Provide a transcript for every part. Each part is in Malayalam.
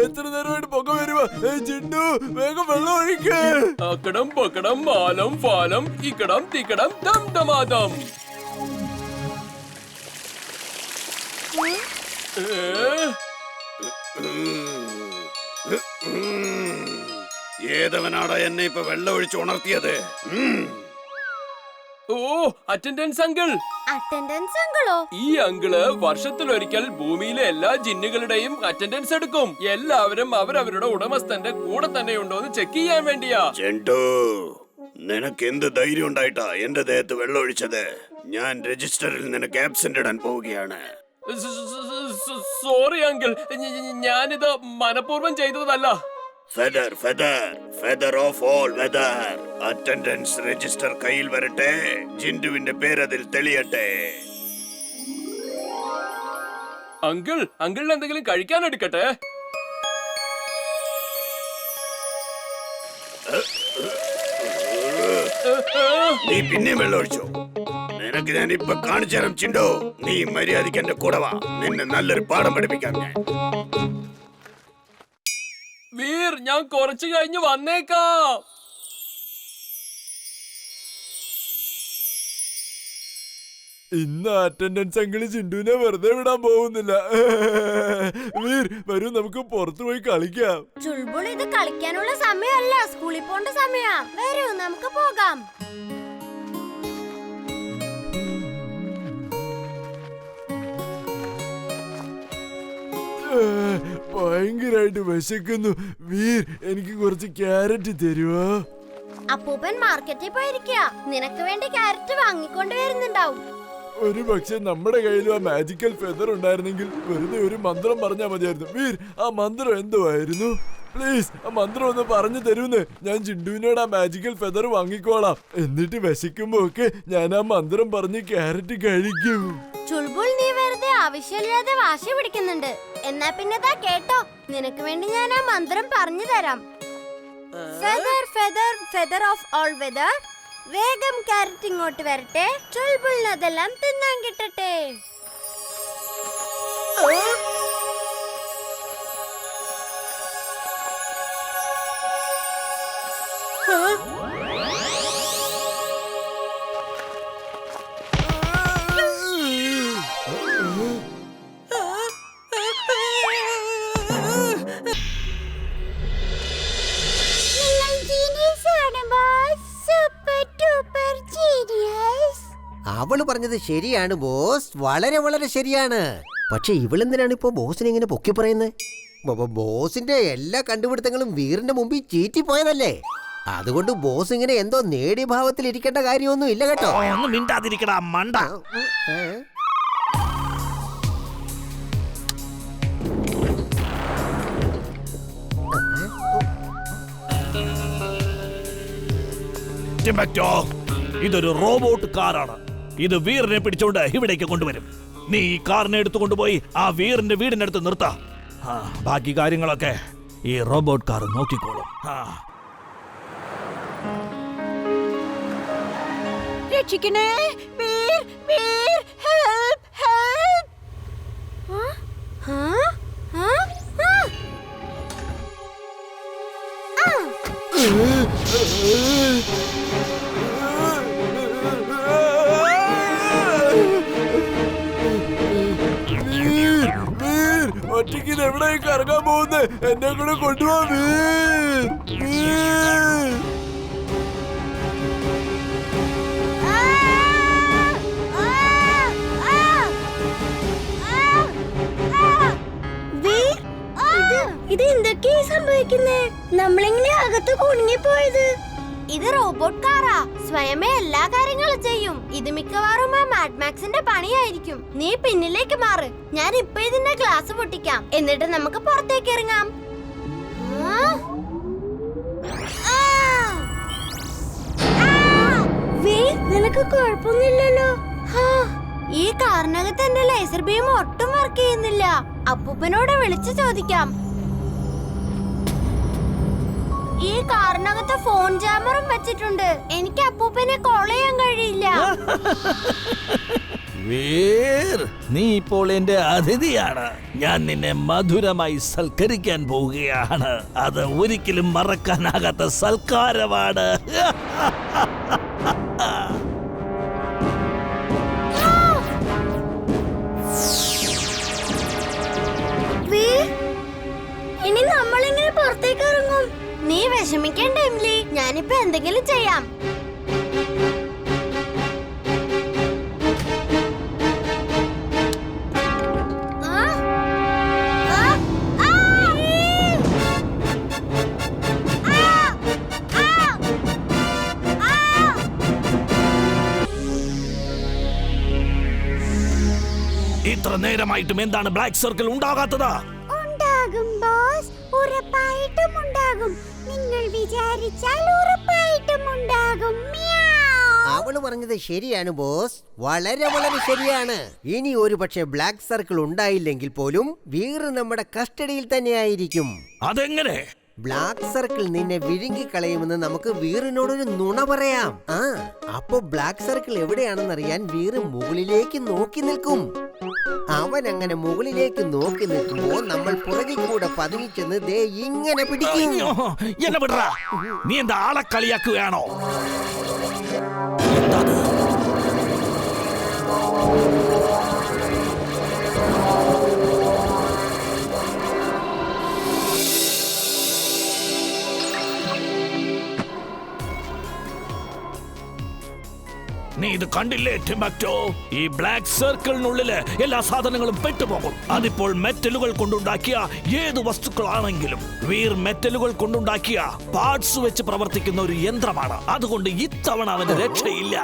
എത്ര നേരമായിട്ട് പൊക്ക വരുവാ? ചിണ്ടു വേഗം വെള്ളം ഒഴിക്ക്. അക്കടം പൊക്കടം മാലം ഫാലം ഇക്കടം തിക്കടം ദം ദമാദം. ഏതവനാടാ എന്നെ ഇപ്പൊ വെള്ളം ഒഴിച്ച് ഉണർത്തിയത്? ഓ, അറ്റൻഡൻസ് അങ്കിൾ. അറ്റൻഡൻസ് അങ്കിളോ? ഈ അങ്കിള് വർഷത്തിലൊരിക്കൽ ഭൂമിയിലെ എല്ലാ ജിന്നുകളുടെയും അറ്റൻഡൻസ് എടുക്കും. എല്ലാവരും അവരവരുടെ ഉടമസ്ഥന്റെ കൂടെ തന്നെ ഉണ്ടോ എന്ന് ചെക്ക് ചെയ്യാൻ വേണ്ടിയാ. ചെണ്ടു, നിനക്ക് എന്ത് ധൈര്യം ഉണ്ടായിട്ടാ എന്റെ ദേഹത്ത് വെള്ളം ഒഴിച്ചത്? ഞാൻ രജിസ്റ്ററിൽ നിനക്ക് ആബ്സെന്റ് ഇടാൻ പോവുകയാണ്. സോറി അങ്കിൾ, ഞാനിത് മനഃപൂർവ്വം ചെയ്തതല്ല. Feather of all whether. Attendance register കയ്യിൽ വരട്ടെ. ജിൻഡുവിന്റെ പേരതിൽ തെളിയട്ടെ. അങ്കിളിന് എന്തെങ്കിലും കഴിക്കാൻ എടുക്കട്ടെ? നീ പിന്നെ വെള്ളം ഒഴിച്ചോ? നിനക്ക് ഞാൻ ഇപ്പൊ കാണിച്ചു തരാം ചിണ്ടോ. നീ മര്യാദയ്ക്ക് എന്റെ കൂടെ വാ. നിന്നെ നല്ലൊരു പാഠം പഠിപ്പിക്കാം ഞാൻ. വീർ, ഞാൻ കുറച്ചു കഴിഞ്ഞ് വന്നേക്കാം. ഇന്ന് അറ്റൻഡൻസ് അങ്കിള് ചിണ്ടുവിനെ വെറുതെ വിടാൻ പോകുന്നില്ല. വീർ വരൂ, നമുക്ക് പുറത്തു പോയി കളിക്കാം. ചുൾബുൾ, ഇത് കളിക്കാനുള്ള സമയമല്ല, സ്കൂളിൽ പോണ്ട സമയാ. വരൂ നമുക്ക് പോകാം. ഭയങ്കരായിട്ട് വിശക്കുന്നു. വീർ, എനിക്ക് കുറച്ച് ക്യാരറ്റ് തരുവോ? അപ്പൂപ്പൻ മാർക്കറ്റിൽ പോയിരിക്കുക. നിനക്ക് വേണ്ടി ക്യാരറ്റ് വാങ്ങിക്കൊണ്ട് വരുന്നുണ്ടാവും. ഒരു പക്ഷെ നമ്മുടെ കയ്യിലും ആ മാജിക്കൽ ഫെദർ ഉണ്ടായിരുന്നെങ്കിൽ വെറുതെ ഒരു മന്ത്രം പറഞ്ഞാൽ മതിയായിരുന്നു. വീർ, ആ മന്ത്രം എന്തോ ആയിരുന്നു? പ്ലീസ് ആ മന്ത്രം ഒന്ന് പറഞ്ഞു തരൂന്ന്. ഞാൻ ചിണ്ടുവിനോട് ആ മാജിക്കൽ ഫെദർ വാങ്ങിക്കോളാം. എന്നിട്ട് വിശക്കുമ്പോ ഒക്കെ ഞാൻ ആ മന്ത്രം പറഞ്ഞ് ക്യാരറ്റ് കഴിക്കും. ചുൾബുൾ, നീ വെറുതെ ആവശ്യമില്ലാതെ വാശി പിടിക്കുന്നുണ്ട്. എന്നാ പിന്നെ ദാ കേട്ടോ, നിനക്ക് വേണ്ടി ഞാൻ ആ മന്ത്രം പറഞ്ഞു തരാം. Feather feather feather of all whether. വേഗം ക്യാരറ്റ് ഇങ്ങോട്ട് വരട്ടെ. ചുൾബുളിന് അതെല്ലാം തിന്നാൻ കിട്ടട്ടെ. അവള് പറഞ്ഞത് ശരിയാണ് ബോസ്, വളരെ വളരെ ശരിയാണ്. പക്ഷെ ഇവളെന്തിനാണ് ഇപ്പൊ ബോസിനെ ഇങ്ങനെ പൊക്കി പറയുന്നത്? ബോസിന്റെ എല്ലാ കണ്ടുപിടുത്തങ്ങളും വീറിന്റെ മുമ്പിൽ ചീറ്റിപ്പോയതല്ലേ. അതുകൊണ്ട് ബോസ് ഇങ്ങനെ എന്തോ നേടിയ ഭാവത്തിൽ ഇരിക്കേണ്ട കാര്യമൊന്നും ഇല്ല കേട്ടോ. ഒന്നും മിണ്ടാതിരിക്കടാ മണ്ട. ഇതൊരു റോബോട്ട് കാറാണ്. ഇത് വീറിനെ പിടിച്ചോണ്ട് ഇവിടേക്ക് കൊണ്ടുവരും. നീ ഈ കാറിനെ എടുത്തുകൊണ്ടുപോയി ആ വീറിന്റെ വീടിനടുത്ത് നിർത്താ. ബാക്കി കാര്യങ്ങളൊക്കെ ഈ റോബോട്ട് കാർ നോക്കിക്കോളും. രക്ഷിക്കണേ, വീർ, വീർ, ഹെൽപ്പ്, ഹെൽപ്പ്. ഒറ്റയ്ക്ക് എവിടേക്ക് ഇറങ്ങാൻ പോകുന്നത്? എന്നെ കൂടെ കൊണ്ടുപോവാ വീർ. ഇത് എന്തൊക്കെയാ സംഭവിക്കുന്നേ? നമ്മളെങ്ങനെ അകത്ത് കുടുങ്ങിപ്പോയത്? ഇത് റോബോട്ട് കാറാ. സ്വയമേ എല്ലാ കാര്യങ്ങളും ചെയ്യും. ഇത് മിക്കവാറും ആ മാഡ് മാക്സിന്റെ പണിയായിരിക്കും. നീ പിന്നിലേക്ക് മാറ്. ഞാൻ ഇപ്പൊ ഇതിന്റെ ഗ്ലാസ് പൊട്ടിക്കാം. എന്നിട്ട് നമുക്ക് പുറത്തേക്ക് ഇറങ്ങാം. നിനക്ക് കുഴപ്പമൊന്നുമില്ലല്ലോ? ഈ കാറിനകത്ത് എന്റെ ലേസർ ബീം ഒട്ടും വർക്ക് ചെയ്യുന്നില്ല. അപ്പൂപ്പനോട് വിളിച്ചു ചോദിക്കാം. ഈ കാറിനകത്ത് ഫോൺ ജാമറും വെച്ചിട്ടുണ്ട്. എനിക്ക് അപ്പൂപ്പനെ കോൾ ചെയ്യാൻ കഴിയില്ല. വീർ, നീ ഇപ്പോൾ എന്റെ അതിഥിയാണ്. ഞാൻ നിന്നെ മധുരമായി സൽക്കരിക്കാൻ പോവുകയാണ്. അത് ഒരിക്കലും മറക്കാനാകാത്ത സൽക്കാരമാണ്. ഇനി നമ്മളെങ്ങനെ പുറത്തേക്ക് ഇറങ്ങും? നീ വിഷമിക്കണ്ട എമിലി, ഞാനിപ്പോ എന്തെങ്കിലും ചെയ്യാം. ഇത്ര നേരമായിട്ടും എന്താണ് ബ്ലാക്ക് സർക്കിൾ ഉണ്ടാകാത്തത്? ഉണ്ടാകും ബോസ്, ഉറപ്പായിട്ടും ഉണ്ടാകും. നിങ്ങൾ വിചാരിച്ചാൽ ഉറപ്പായിട്ടും ഉണ്ടാകും. അവള് പറഞ്ഞത് ശരിയാണ് ബോസ്, വളരെ വളരെ ശരിയാണ്. ഇനി ഒരു പക്ഷേ ബ്ലാക്ക് സർക്കിൾ ഉണ്ടായില്ലെങ്കിൽ പോലും വീർ നമ്മുടെ കസ്റ്റഡിയിൽ തന്നെയായിരിക്കും. അതെങ്ങനെ? ബ്ലാക്ക് സർക്കിൾ നിന്നെ വിഴുങ്ങിക്കളയുമെന്ന് നമുക്ക് വീറിനോടൊരു നുണ പറയാം. അപ്പൊ ബ്ലാക്ക് സർക്കിൾ എവിടെയാണെന്നറിയാൻ വീറ് മുകളിലേക്ക് നോക്കി നിൽക്കും. അവൻ അങ്ങനെ മുകളിലേക്ക് നോക്കി നിൽക്കുമ്പോൾ നമ്മൾ പുറകിൽ കൂടെ പതുങ്ങി ചെന്ന് ദേ ഇങ്ങനെ പിടിക്കും. എന്നെ വിടറാ, നീ എന്താ ആളെ കളിയാക്കുകയാണോ? നീ ഇത് കണ്ടില്ലേ ടിംബക്ടോ? ഈ ബ്ലാക്ക് സർക്കിളിനുള്ളില് എല്ലാ സാധനങ്ങളും പെട്ടുപോകും. അതിപ്പോൾ മെറ്റലുകൾ കൊണ്ടുണ്ടാക്കിയ ഏത് വസ്തുക്കളാണെങ്കിലും വീർ മെറ്റലുകൾ കൊണ്ടുണ്ടാക്കിയ പാർട്സ് വെച്ച് പ്രവർത്തിക്കുന്ന ഒരു യന്ത്രമാണ്. അതുകൊണ്ട് ഇത്തവണ അവന് രക്ഷയില്ല.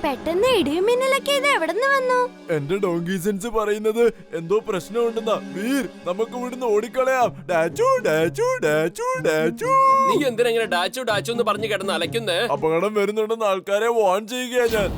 പെട്ടെന്ന് ഇടിയും മിന്നലൊക്കെ ഇത് എവിടെന്ന് വന്നു? എന്റെ ഡോങ്കി സെൻസ് പറയുന്നത് എന്തോ പ്രശ്നമുണ്ടെന്നാ. വീർ, നമുക്ക് ഇവിടുന്ന് ഓടിക്കളയാം. ഡാച്ചു ഡാച്ചു ഡാച്ചു ഡാച്ചു. നീ എന്തിനാ ഇങ്ങനെ ഡാച്ചു ഡാച്ചു എന്ന് പറഞ്ഞു കിടന്ന് അലക്കുന്നേ? അപകടം വരുന്നുണ്ടെന്ന് ആൾക്കാരെ വാൺ ചെയ്യുകയാ ഞാൻ.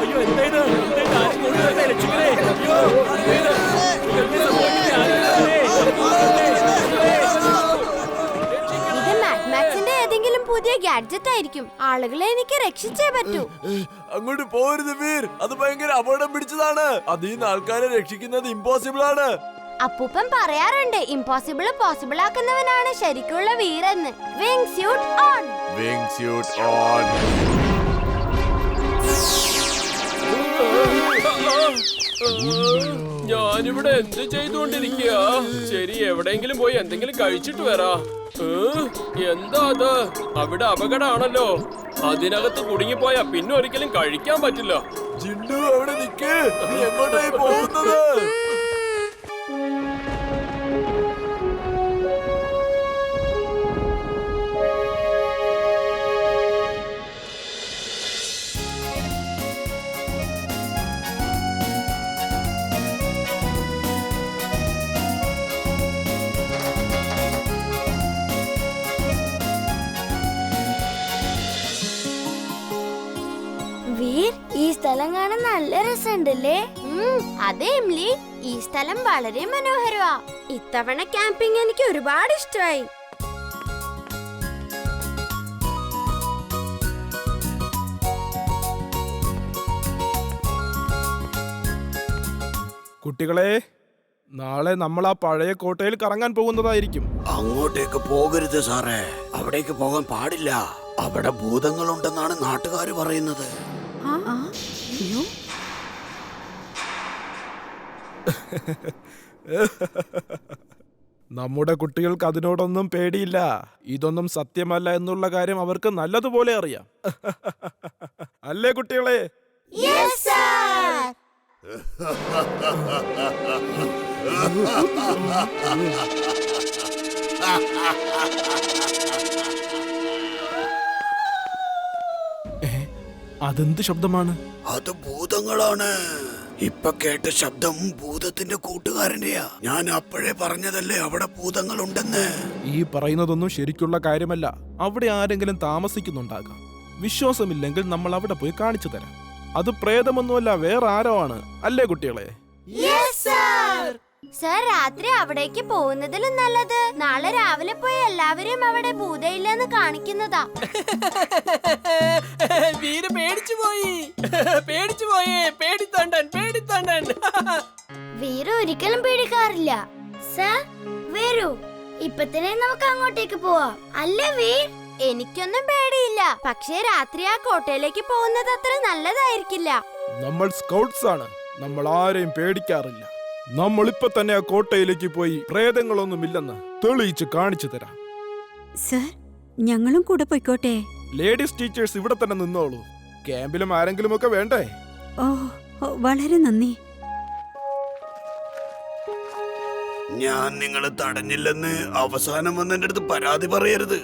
അയ്യോ, എന്തായത്? പുതിയ ഗാഡ്ജറ്റ് ആയിരിക്കും. ആളുകളെ എനിക്ക് രക്ഷിച്ചേ പറ്റൂ. അങ്ങോട്ട് പോരുത് വീർ, അത് ഭയങ്കര അപകടം പിടിച്ചതാണ്. അതിന്ന് ആൾക്കാരെ രക്ഷിക്കുന്നത് ഇമ്പോസിബിൾ ആണ്. അപ്പൂപ്പൻ പറയാറുണ്ട്, ഇമ്പോസിബിൾ പോസിബിൾ ആക്കുന്നവനാണ് ശരിക്കുള്ള വീരെന്ന്. Wing suit on. Wing suit on. ഞാനിവിടെ എന്ത് ചെയ്തുകൊണ്ടിരിക്കുക? ശരി, എവിടെയെങ്കിലും പോയി എന്തെങ്കിലും കഴിച്ചിട്ട് വരാ. എന്താ അത്? അവിടെ അപകടമാണല്ലോ. അതിനകത്ത് കുടുങ്ങിപ്പോയാ പിന്നെ ഒരിക്കലും കഴിക്കാൻ പറ്റില്ല. ജിണ്ടു, അവിടെ നിക്ക്. നീ എങ്ങോട്ടായി പോകുന്നത്? ഈ സ്ഥലം കാണാൻ നല്ല രസമുണ്ടല്ലേ? അതെ എമിലി, ഈ സ്ഥലം വളരെ മനോഹരമാ. ഇത്തവണ ക്യാമ്പിംഗ് എനിക്ക് ഒരുപാട് ഇഷ്ടമായി. കുട്ടികളെ, നാളെ നമ്മൾ ആ പഴയ കോട്ടയിൽ കറങ്ങാൻ പോകുന്നതായിരിക്കും. അങ്ങോട്ടേക്ക് പോകരുത് സാറേ, അവിടേക്ക് പോകാൻ പാടില്ല. അവിടെ ഭൂതങ്ങളുണ്ടെന്നാണ് നാട്ടുകാർ പറയുന്നത്. നമ്മുടെ കുട്ടികൾക്ക് അതിനോടൊന്നും പേടിയില്ല. ഇതൊന്നും സത്യമല്ല എന്നുള്ള കാര്യം അവർക്ക് നല്ലതുപോലെ അറിയാം. അല്ലേ കുട്ടികളെ? അതെന്ത് ശബ്ദമാണ്? അത് ഭൂതങ്ങളാണ്. ഇപ്പൊ കേട്ട ശബ്ദം ഭൂതത്തിന്റെ കൂട്ടുകാരന്റെയാ. ഞാൻ അപ്പോഴേ പറഞ്ഞതല്ലേ അവിടെ ഭൂതങ്ങളുണ്ടെന്ന്. ഈ പറയുന്നതൊന്നും ശരിക്കുള്ള കാര്യമല്ല. അവിടെ ആരെങ്കിലും താമസിക്കുന്നുണ്ടാകാം. വിശ്വാസമില്ലെങ്കിൽ നമ്മൾ അവിടെ പോയി കാണിച്ചു തരാം. അത് പ്രേതമൊന്നുമല്ല, വേറെ ആരോ ആണ്. അല്ലേ കുട്ടികളെ? സർ, രാത്രി അവിടേക്ക് പോകുന്നതിലും നല്ലത് നാളെ രാവിലെ പോയി എല്ലാവരെയും അവിടെ ഭൂതയില്ലെന്ന് കാണിക്കുന്നതാ. വീര് പേടിച്ചു പോയി പേടിത്തണ്ടൻ. വീര ഒരിക്കലും പേടിക്കാറില്ല. സർ, വരൂ, ഇപ്പൊ തന്നെ നമുക്ക് അങ്ങോട്ടേക്ക് പോവാം. അല്ലേ വീർ? എനിക്കൊന്നും പേടിയില്ല. പക്ഷേ രാത്രി ആ കോട്ടയിലേക്ക് പോകുന്നത് അത്ര നല്ലതായിരിക്കില്ല. നമ്മൾ സ്കൗട്ട്സ് ആണ്. നമ്മൾ ആരെയും പേടിക്കാറില്ല. നമ്മൾ ഇപ്പൊ തന്നെ ആ കോട്ടയിലേക്ക് പോയി പ്രേതങ്ങളൊന്നുമില്ലെന്ന് തെളിയിച്ച് കാണിച്ചു തരാം. സർ, ഞങ്ങളും കൂടെ പോയിക്കോട്ടെ? ലേഡീസ് ടീച്ചേഴ്സ് ഇവിടെ തന്നെ നിന്നോളൂ. ക്യാമ്പിലും ആരെങ്കിലും ഒക്കെ വേണ്ടേ? ഓ, വളരെ നന്ദി. ഞാൻ നിങ്ങളെ തടഞ്ഞില്ലെന്ന് അവസാനം വന്ന് എന്റെ അടുത്ത് പരാതി പറയരുത്.